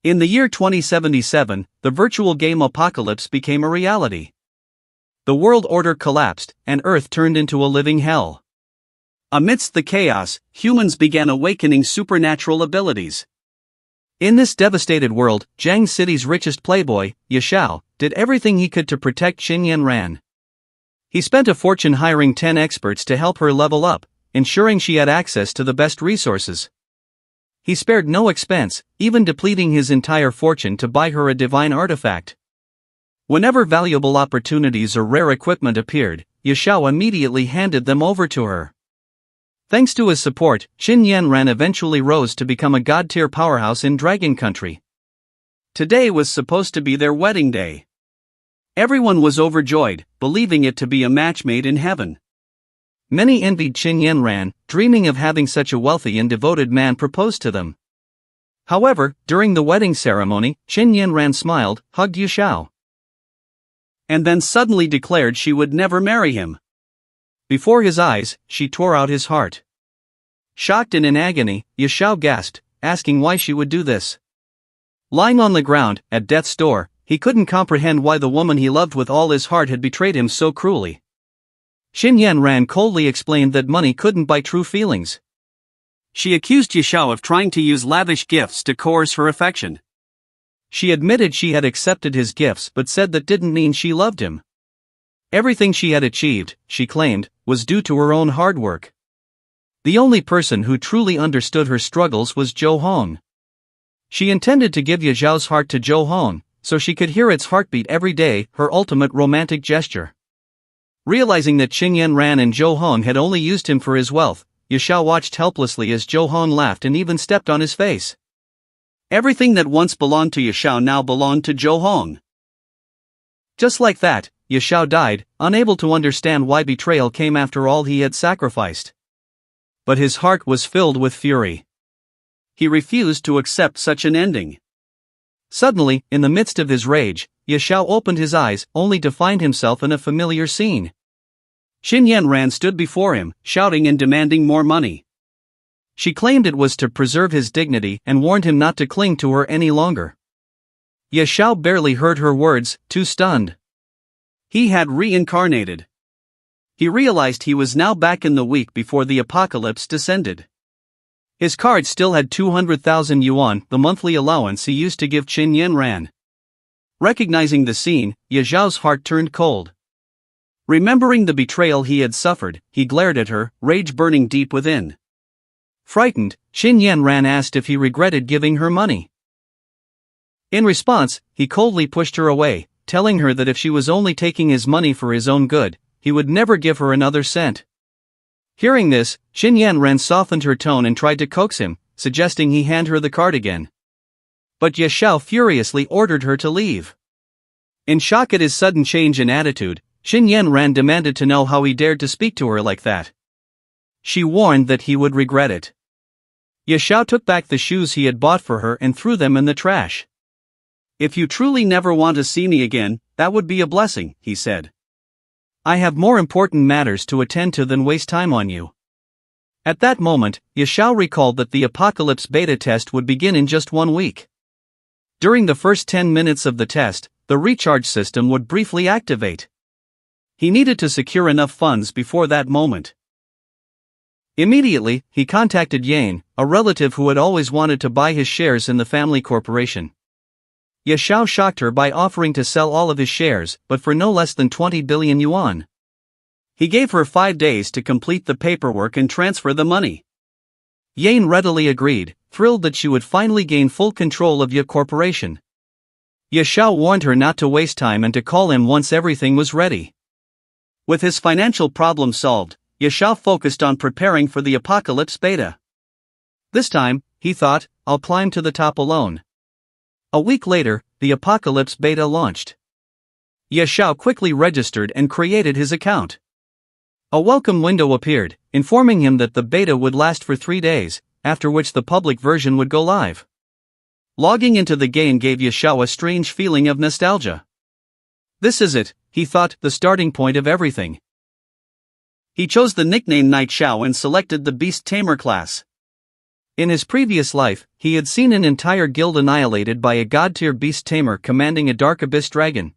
In the year 2077, the virtual game apocalypse became a reality. The world order collapsed, and Earth turned into a living hell. Amidst the chaos, humans began awakening supernatural abilities. In this devastated world, Jiang City's richest playboy, Yashao, did everything he could to protect Qin Yanran. He spent a fortune hiring 10 experts to help her level up, ensuring she had access to the best resources. He spared no expense, even depleting his entire fortune to buy her a divine artifact. Whenever valuable opportunities or rare equipment appeared, Yashao immediately handed them over to her. Thanks to his support, Qin Yanran eventually rose to become a god-tier powerhouse in Dragon Country. Today was supposed to be their wedding day. Everyone was overjoyed, believing it to be a match made in heaven. Many envied Qin Yanran, dreaming of having such a wealthy and devoted man propose to them. However, during the wedding ceremony, Qin Yanran smiled, hugged Yashao, and then suddenly declared she would never marry him. Before his eyes, she tore out his heart. Shocked and in agony, Yashao gasped, asking why she would do this. Lying on the ground, at death's door, he couldn't comprehend why the woman he loved with all his heart had betrayed him so cruelly. Qin Yanran coldly explained that money couldn't buy true feelings. She accused Yashao of trying to use lavish gifts to coerce her affection. She admitted she had accepted his gifts but said that didn't mean she loved him. Everything she had achieved, she claimed, was due to her own hard work. The only person who truly understood her struggles was Zhou Hong. She intended to give Yashao's heart to Zhou Hong, so she could hear its heartbeat every day, her ultimate romantic gesture. Realizing that Qin Yanran and Zhou Hong had only used him for his wealth, Yashao watched helplessly as Zhou Hong laughed and even stepped on his face. Everything that once belonged to Yashao now belonged to Zhou Hong. Just like that, Yashao died, unable to understand why betrayal came after all he had sacrificed. But his heart was filled with fury. He refused to accept such an ending. Suddenly, in the midst of his rage, Yashao opened his eyes, only to find himself in a familiar scene. Qin Yanran stood before him, shouting and demanding more money. She claimed it was to preserve his dignity and warned him not to cling to her any longer. Yashao barely heard her words, too stunned. He had reincarnated. He realized he was now back in the week before the apocalypse descended. His card still had 200,000 yuan, the monthly allowance he used to give Qin Yanran. Recognizing the scene, Yashao's heart turned cold. Remembering the betrayal he had suffered, he glared at her, rage burning deep within. Frightened, Qin Yanran asked if he regretted giving her money. In response, he coldly pushed her away, telling her that if she was only taking his money for his own good, he would never give her another cent. Hearing this, Qin Yanran softened her tone and tried to coax him, suggesting he hand her the card again. But Yashao furiously ordered her to leave. In shock at his sudden change in attitude, Qin Yanran demanded to know how he dared to speak to her like that. She warned that he would regret it. Yashao took back the shoes he had bought for her and threw them in the trash. "If you truly never want to see me again, that would be a blessing," he said. "I have more important matters to attend to than waste time on you." At that moment, Yashao recalled that the Apocalypse beta test would begin in just 1 week. During the first 10 minutes of the test, the recharge system would briefly activate. He needed to secure enough funds before that moment. Immediately, he contacted Yang, a relative who had always wanted to buy his shares in the family corporation. Yashao shocked her by offering to sell all of his shares, but for no less than 20 billion yuan. He gave her 5 days to complete the paperwork and transfer the money. Yang readily agreed, thrilled that she would finally gain full control of Ye Corporation. Yashao warned her not to waste time and to call him once everything was ready. With his financial problem solved, Yashao focused on preparing for the Apocalypse beta. This time, he thought, I'll climb to the top alone. A week later, the Apocalypse beta launched. Yashao quickly registered and created his account. A welcome window appeared, informing him that the beta would last for 3 days, after which the public version would go live. Logging into the game gave Yashao a strange feeling of nostalgia. This is it, he thought, the starting point of everything. He chose the nickname Night Shao and selected the Beast Tamer class. In his previous life, he had seen an entire guild annihilated by a god-tier beast tamer commanding a dark abyss dragon.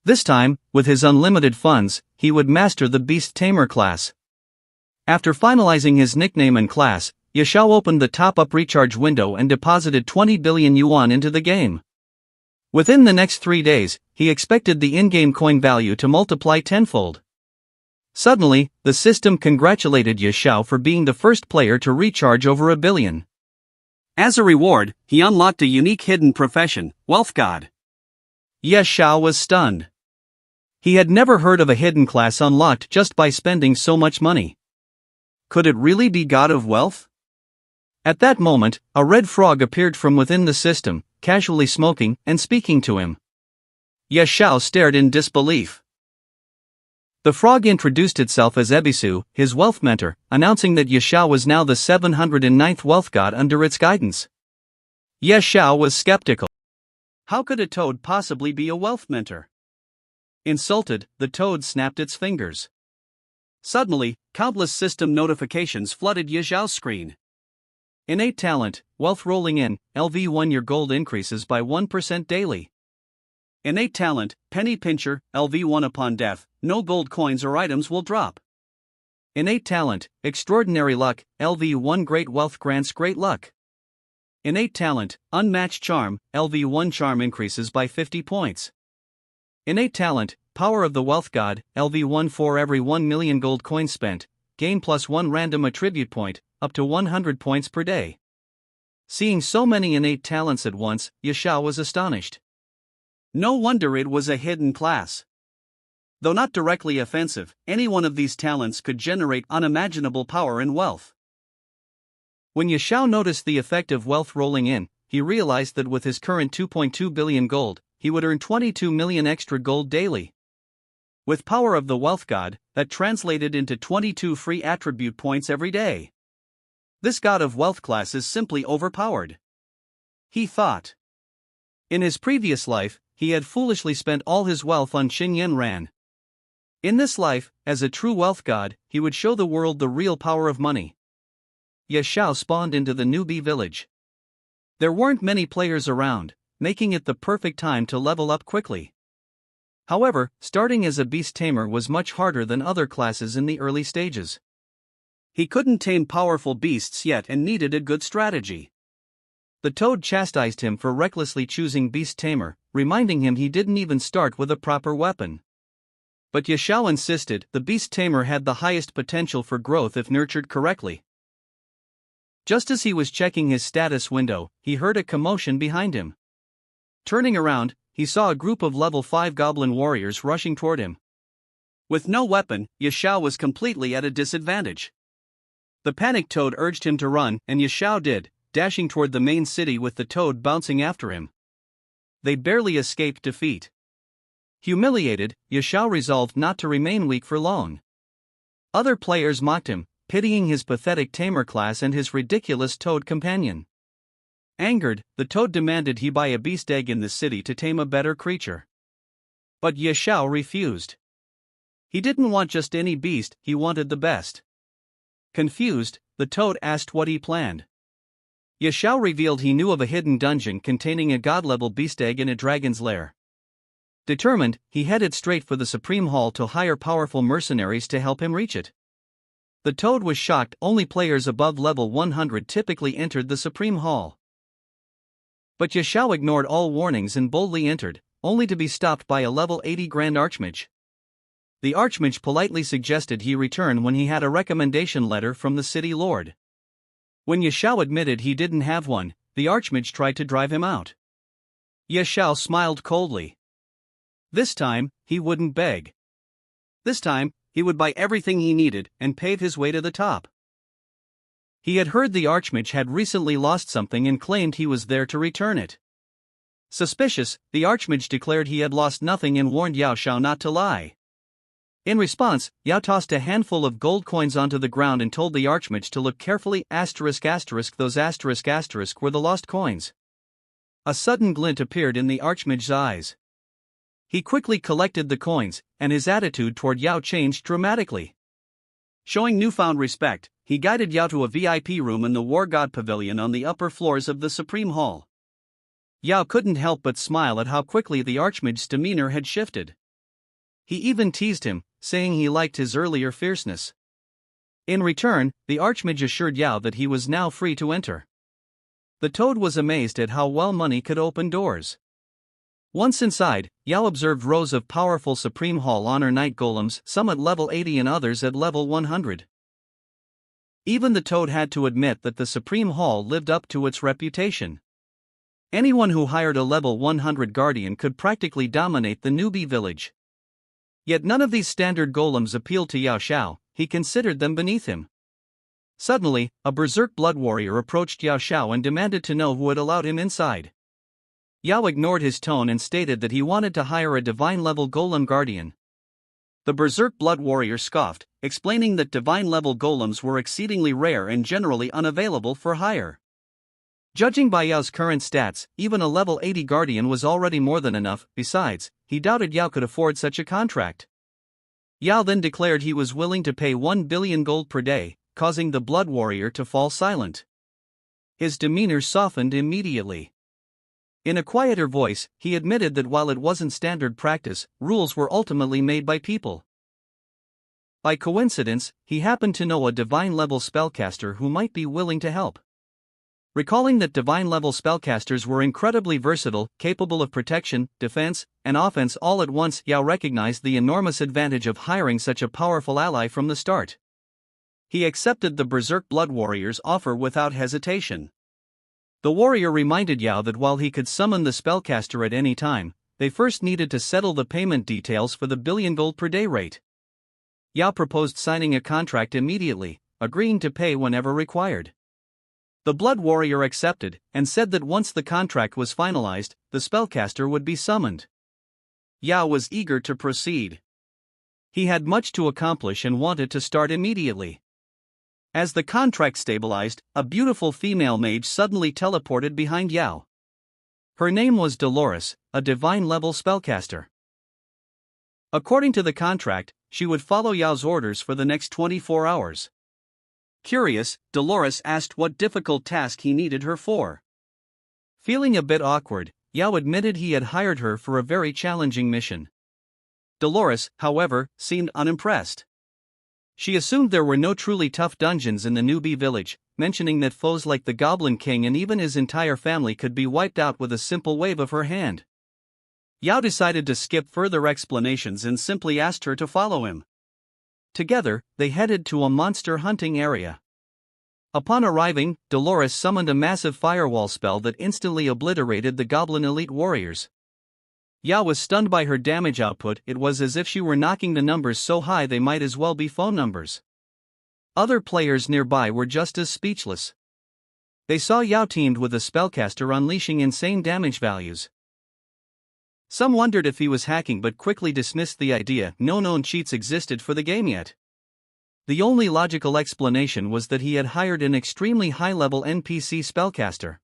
This time, with his unlimited funds, he would master the beast tamer class. After finalizing his nickname and class, Yashao opened the top-up recharge window and deposited 20 billion yuan into the game. Within the next 3 days, he expected the in-game coin value to multiply tenfold. Suddenly, the system congratulated Yashao for being the first player to recharge over 1 billion. As a reward, he unlocked a unique hidden profession, Wealth God. Yashao was stunned. He had never heard of a hidden class unlocked just by spending so much money. Could it really be God of Wealth? At that moment, a red frog appeared from within the system, casually smoking and speaking to him. Yashao stared in disbelief. The frog introduced itself as Ebisu, his wealth mentor, announcing that Yashao was now the 709th wealth god under its guidance. Yashao was skeptical. How could a toad possibly be a wealth mentor? Insulted, the toad snapped its fingers. Suddenly, countless system notifications flooded Yashao's screen. Innate talent, wealth rolling in, LV1 your gold increases by 1% daily. Innate talent, penny pincher, LV1 upon death, no gold coins or items will drop. Innate talent, extraordinary luck, LV1 great wealth grants great luck. Innate talent, unmatched charm, LV1 charm increases by 50 points. Innate talent, power of the wealth god, LV1 for every 1 million gold coins spent, gain +1 random attribute point, up to 100 points per day. Seeing so many innate talents at once, Yashao was astonished. No wonder it was a hidden class. Though not directly offensive, any one of these talents could generate unimaginable power and wealth. When Yashao noticed the effect of wealth rolling in, he realized that with his current 2.2 billion gold, he would earn 22 million extra gold daily. With power of the wealth god, that translated into 22 free attribute points every day. This god of wealth class is simply overpowered. He thought. In his previous life, he had foolishly spent all his wealth on Xinyan Ran. In this life, as a true wealth god, he would show the world the real power of money. Yashao spawned into the newbie village. There weren't many players around, making it the perfect time to level up quickly. However, starting as a beast tamer was much harder than other classes in the early stages. He couldn't tame powerful beasts yet and needed a good strategy. The toad chastised him for recklessly choosing beast tamer, reminding him he didn't even start with a proper weapon. But Yashao insisted the beast tamer had the highest potential for growth if nurtured correctly. Just as he was checking his status window, he heard a commotion behind him. Turning around, he saw a group of level 5 goblin warriors rushing toward him. With no weapon, Yashao was completely at a disadvantage. The panicked toad urged him to run, and Yashao did, dashing toward the main city with the toad bouncing after him. They barely escaped defeat. Humiliated, Yashao resolved not to remain weak for long. Other players mocked him, pitying his pathetic tamer class and his ridiculous toad companion. Angered, the toad demanded he buy a beast egg in the city to tame a better creature. But Yashao refused. He didn't want just any beast, he wanted the best. Confused, the toad asked what he planned. Yashao revealed he knew of a hidden dungeon containing a god-level beast egg in a dragon's lair. Determined, he headed straight for the Supreme Hall to hire powerful mercenaries to help him reach it. The toad was shocked only players above level 100 typically entered the Supreme Hall. But Yashao ignored all warnings and boldly entered, only to be stopped by a level 80 Grand Archmage. The Archmage politely suggested he return when he had a recommendation letter from the city lord. When Yashao admitted he didn't have one, the Archmage tried to drive him out. Yashao smiled coldly. This time, he wouldn't beg. This time, he would buy everything he needed and pave his way to the top. He had heard the Archmage had recently lost something and claimed he was there to return it. Suspicious, the Archmage declared he had lost nothing and warned Yashao not to lie. In response, Yao tossed a handful of gold coins onto the ground and told the Archmage to look carefully ****. Those **** were the lost coins. A sudden glint appeared in the Archmage's eyes. He quickly collected the coins, and his attitude toward Yao changed dramatically. Showing newfound respect, he guided Yao to a VIP room in the War God Pavilion on the upper floors of the Supreme Hall. Yao couldn't help but smile at how quickly the Archmage's demeanor had shifted. He even teased him, saying he liked his earlier fierceness. In return, the Archmage assured Yao that he was now free to enter. The Toad was amazed at how well money could open doors. Once inside, Yao observed rows of powerful Supreme Hall Honor Knight golems, some at level 80 and others at level 100. Even the Toad had to admit that the Supreme Hall lived up to its reputation. Anyone who hired a level 100 guardian could practically dominate the newbie village. Yet none of these standard golems appealed to Yao Xiao, he considered them beneath him. Suddenly, a berserk blood warrior approached Yao Xiao and demanded to know who had allowed him inside. Yao ignored his tone and stated that he wanted to hire a divine-level golem guardian. The berserk blood warrior scoffed, explaining that divine-level golems were exceedingly rare and generally unavailable for hire. Judging by Yao's current stats, even a level 80 guardian was already more than enough. Besides, he doubted Yao could afford such a contract. Yao then declared he was willing to pay 1 billion gold per day, causing the blood warrior to fall silent. His demeanor softened immediately. In a quieter voice, he admitted that while it wasn't standard practice, rules were ultimately made by people. By coincidence, he happened to know a divine-level spellcaster who might be willing to help. Recalling that divine-level spellcasters were incredibly versatile, capable of protection, defense, and offense all at once, Yao recognized the enormous advantage of hiring such a powerful ally from the start. He accepted the Berserk Blood Warrior's offer without hesitation. The warrior reminded Yao that while he could summon the spellcaster at any time, they first needed to settle the payment details for the billion gold per day rate. Yao proposed signing a contract immediately, agreeing to pay whenever required. The blood warrior accepted, and said that once the contract was finalized, the spellcaster would be summoned. Yao was eager to proceed. He had much to accomplish and wanted to start immediately. As the contract stabilized, a beautiful female mage suddenly teleported behind Yao. Her name was Dolores, a divine-level spellcaster. According to the contract, she would follow Yao's orders for the next 24 hours. Curious, Dolores asked what difficult task he needed her for. Feeling a bit awkward, Yao admitted he had hired her for a very challenging mission. Dolores, however, seemed unimpressed. She assumed there were no truly tough dungeons in the newbie village, mentioning that foes like the Goblin King and even his entire family could be wiped out with a simple wave of her hand. Yao decided to skip further explanations and simply asked her to follow him. Together, they headed to a monster hunting area. Upon arriving, Dolores summoned a massive firewall spell that instantly obliterated the Goblin elite warriors. Yao was stunned by her damage output. It was as if she were knocking the numbers so high they might as well be phone numbers. Other players nearby were just as speechless. They saw Yao teamed with a spellcaster unleashing insane damage values. Some wondered if he was hacking but quickly dismissed the idea. No known cheats existed for the game yet. The only logical explanation was that he had hired an extremely high-level NPC spellcaster.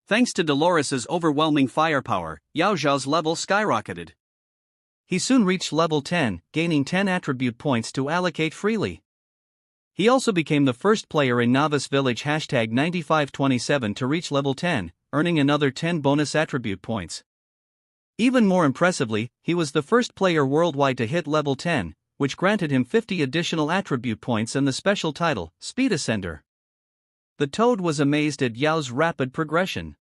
Thanks to Dolores' overwhelming firepower, Yao Xiao's level skyrocketed. He soon reached level 10, gaining 10 attribute points to allocate freely. He also became the first player in Novice Village #9527 to reach level 10, earning another 10 bonus attribute points. Even more impressively, he was the first player worldwide to hit level 10, which granted him 50 additional attribute points and the special title, Speed Ascender. The Toad was amazed at Yao's rapid progression.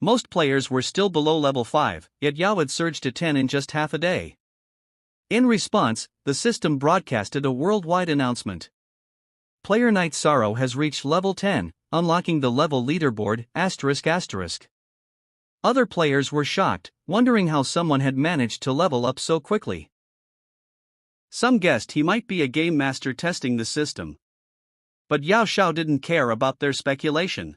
Most players were still below level 5, yet Yao had surged to 10 in just half a day. In response, the system broadcasted a worldwide announcement. Player Knight Sorrow has reached level 10, unlocking the level leaderboard, ***. Other players were shocked, wondering how someone had managed to level up so quickly. Some guessed he might be a game master testing the system. But Yao Xiao didn't care about their speculation.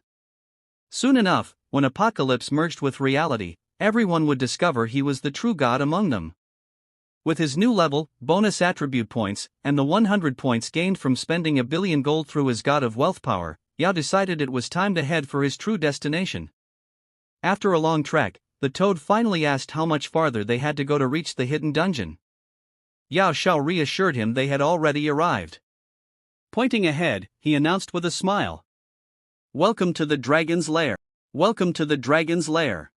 Soon enough, when Apocalypse merged with reality, everyone would discover he was the true god among them. With his new level, bonus attribute points, and the 100 points gained from spending 1 billion gold through his God of Wealth power, Yao decided it was time to head for his true destination. After a long trek, the Toad finally asked how much farther they had to go to reach the hidden dungeon. Yao Xiao reassured him they had already arrived. Pointing ahead, he announced with a smile. "Welcome to the Dragon's Lair. Welcome to the Dragon's Lair."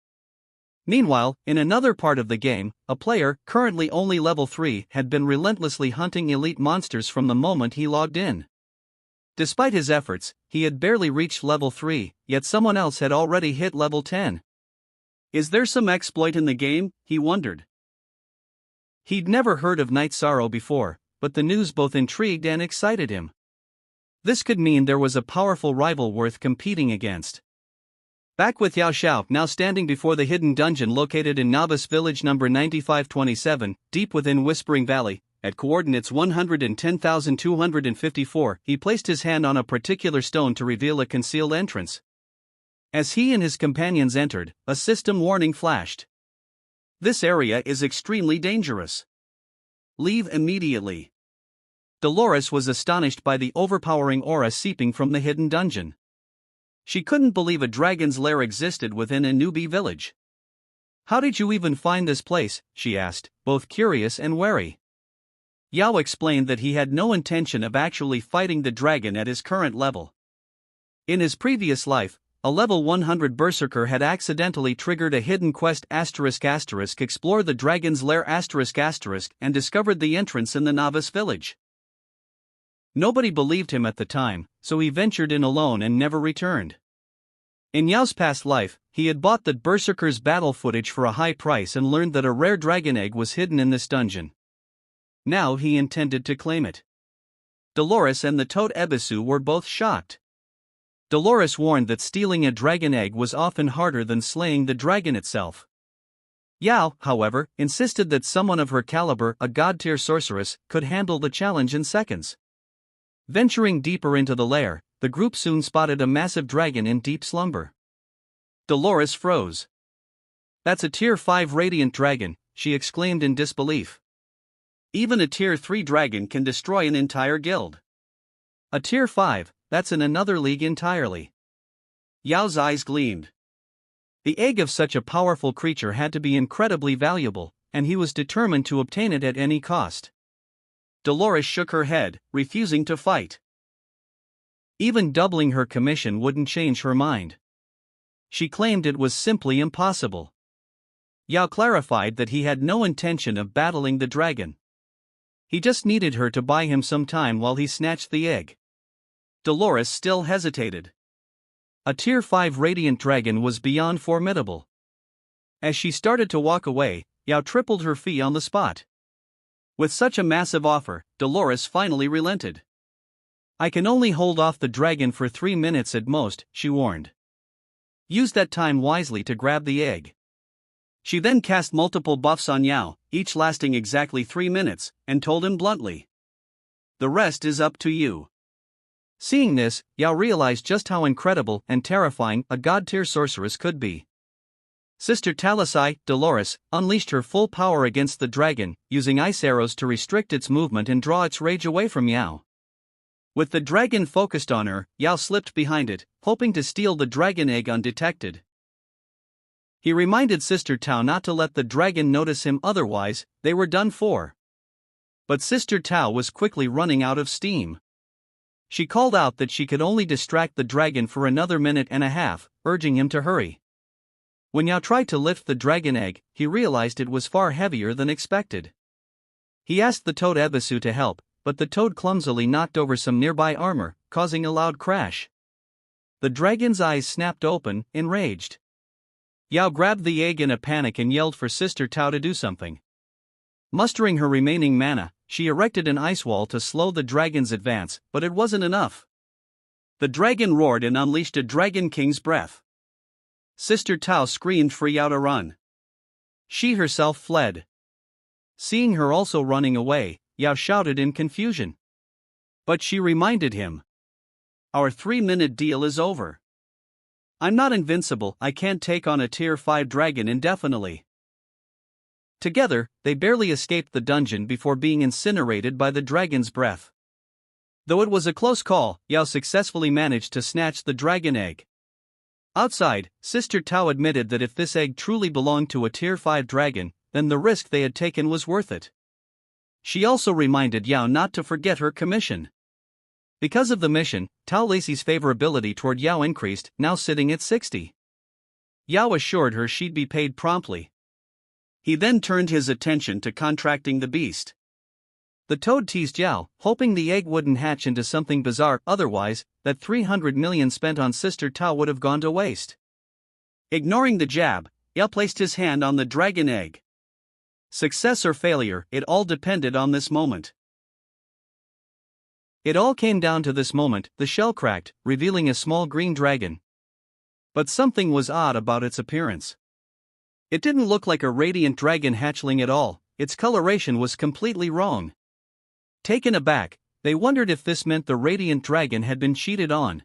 Meanwhile, in another part of the game, a player, currently only level 3, had been relentlessly hunting elite monsters from the moment he logged in. Despite his efforts, he had barely reached level 3, yet someone else had already hit level 10. Is there some exploit in the game? He wondered. He'd never heard of Night Sorrow before, but the news both intrigued and excited him. This could mean there was a powerful rival worth competing against. Back with Yao Xiao now standing before the hidden dungeon located in Novice Village number 9527, deep within Whispering Valley, at coordinates 110,254, he placed his hand on a particular stone to reveal a concealed entrance. As he and his companions entered, a system warning flashed. "This area is extremely dangerous. Leave immediately." Dolores was astonished by the overpowering aura seeping from the hidden dungeon. She couldn't believe a dragon's lair existed within a newbie village. "How did you even find this place?" she asked, both curious and wary. Yao explained that he had no intention of actually fighting the dragon at his current level. In his previous life, a level 100 berserker had accidentally triggered a hidden quest ***, explore the dragon's lair ***, and discovered the entrance in the novice village. Nobody believed him at the time, so he ventured in alone and never returned. In Yao's past life, he had bought the berserker's battle footage for a high price and learned that a rare dragon egg was hidden in this dungeon. Now he intended to claim it. Dolores and the toad Ebisu were both shocked. Dolores warned that stealing a dragon egg was often harder than slaying the dragon itself. Yao, however, insisted that someone of her caliber, a god-tier sorceress, could handle the challenge in seconds. Venturing deeper into the lair, the group soon spotted a massive dragon in deep slumber. Dolores froze. "That's a tier 5 radiant dragon," she exclaimed in disbelief. "Even a tier 3 dragon can destroy an entire guild. A tier 5, that's in another league entirely." Yao's eyes gleamed. The egg of such a powerful creature had to be incredibly valuable, and he was determined to obtain it at any cost. Dolores shook her head, refusing to fight. Even doubling her commission wouldn't change her mind. She claimed it was simply impossible. Yao clarified that he had no intention of battling the dragon. He just needed her to buy him some time while he snatched the egg. Dolores still hesitated. A tier 5 radiant dragon was beyond formidable. As she started to walk away, Yao tripled her fee on the spot. With such a massive offer, Dolores finally relented. "I can only hold off the dragon for 3 minutes at most," she warned. "Use that time wisely to grab the egg." She then cast multiple buffs on Yao, each lasting exactly 3 minutes, and told him bluntly, "The rest is up to you." Seeing this, Yao realized just how incredible and terrifying a god-tier sorceress could be. Sister Talisai, Dolores, unleashed her full power against the dragon, using ice arrows to restrict its movement and draw its rage away from Yao. With the dragon focused on her, Yao slipped behind it, hoping to steal the dragon egg undetected. He reminded Sister Tao not to let the dragon notice him, otherwise, they were done for. But Sister Tao was quickly running out of steam. She called out that she could only distract the dragon for another minute and a half, urging him to hurry. When Yao tried to lift the dragon egg, he realized it was far heavier than expected. He asked the toad Ebisu to help, but the toad clumsily knocked over some nearby armor, causing a loud crash. The dragon's eyes snapped open, enraged. Yao grabbed the egg in a panic and yelled for Sister Tao to do something. Mustering her remaining mana, she erected an ice wall to slow the dragon's advance, but it wasn't enough. The dragon roared and unleashed a Dragon King's breath. Sister Tao screamed for Yao to run. She herself fled. Seeing her also running away, Yao shouted in confusion. But she reminded him. "Our 3-minute deal is over. I'm not invincible, I can't take on a tier 5 dragon indefinitely." Together, they barely escaped the dungeon before being incinerated by the dragon's breath. Though it was a close call, Yao successfully managed to snatch the dragon egg. Outside, Sister Tao admitted that if this egg truly belonged to a tier 5 dragon, then the risk they had taken was worth it. She also reminded Yao not to forget her commission. Because of the mission, Tao Lacey's favorability toward Yao increased, now sitting at 60. Yao assured her she'd be paid promptly. He then turned his attention to contracting the beast. The toad teased Yao, hoping the egg wouldn't hatch into something bizarre, otherwise, that 300 million spent on Sister Tao would have gone to waste. Ignoring the jab, Yao placed his hand on the dragon egg. Success or failure, it all depended on this moment. It all came down to this moment. The shell cracked, revealing a small green dragon. But something was odd about its appearance. It didn't look like a radiant dragon hatchling at all, its coloration was completely wrong. Taken aback, they wondered if this meant the radiant dragon had been cheated on.